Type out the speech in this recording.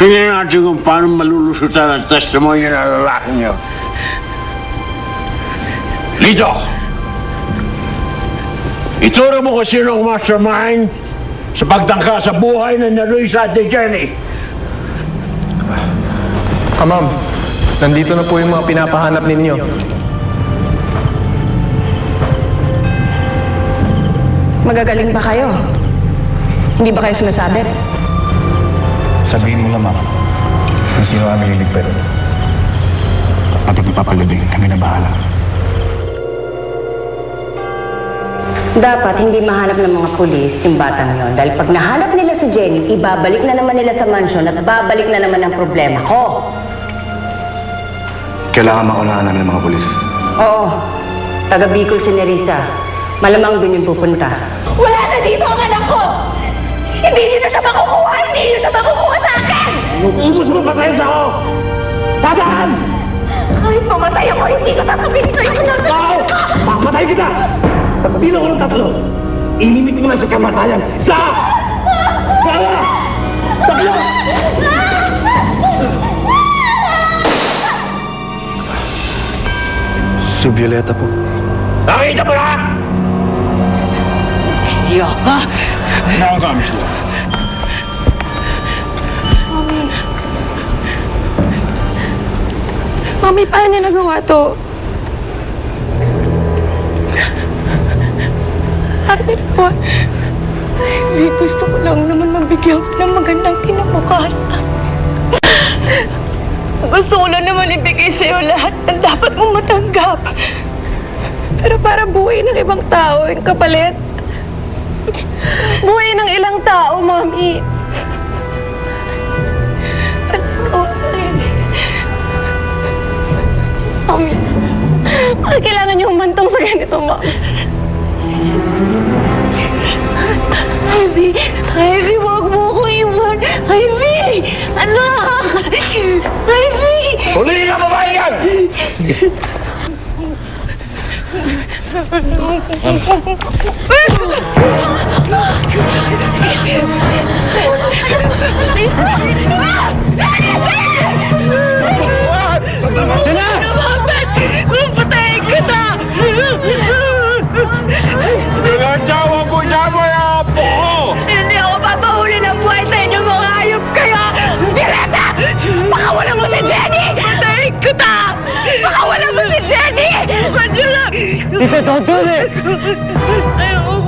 Tingnan natin kung paano malulusutan ang testimonya ng lalaking niyo. Lito! Ituro mo kung sino ang mastermind sa pagtangka sa buhay ng Luisa at ni Jenny. Ma'am, nandito na po yung mga pinapahanap ninyo. Magagaling ba kayo? Hindi ba kayo sumasabi? Sabihin mo lang, ma'am, kung sino aming iligpit. Pati papalibing, kami na bahala. Dapat hindi mahanap ng mga pulis yung batang yon. Dahil pag nahanap nila si Jenny, ibabalik na naman nila sa mansyon at babalik na naman ang problema ko. Kailangan maunahan namin ng mga pulis. Oo. Taga Bicol si Nerissa. Malamang dun yung pupunta. Wala na dito ang anak ko! Hindi niyo na siya makukuha! Hindi niyo siya makukuha sa akin! Ubus mo pasensya ko! Pasaan! Kahit mamatay ako, hindi ko sasabihin sa'yo kung nasa Ikaw! Papatay kita! Pag bilang ko ng tatlo, inimit mo na sa kamatayan. Isa! Dalawa! Tatlo! Si Violeta po. Nakita mo na! iyo ka! Nakakami sila. Mami, paano niya nagawa to? Ate po, Ivy, gusto ko lang naman mabigyan ko ng magandang kinabukasan. Gusto ko lang naman ibigay sa'yo lahat ng dapat mong matanggap. Pero para buhay ng ibang tao, yung kapalit. Buhay ng ilang tao, Mami. Mami, bakit kailangan niyo humantong sa ganito, Mami? Ivy, wag mo ko iwan! Ivy! Anak! Ivy! Huli na babae yan! Sila! Patayin kita! Nagjawa mo yung apo ko! Hindi ako papahuli ng buhay sa inyo mga hayop kayo! Violeta! Pakawalan mo si Jenny! Patayin kita! Pakawalan mo si Jenny! Pakawalan mo! Tita, don't do this! Ayaw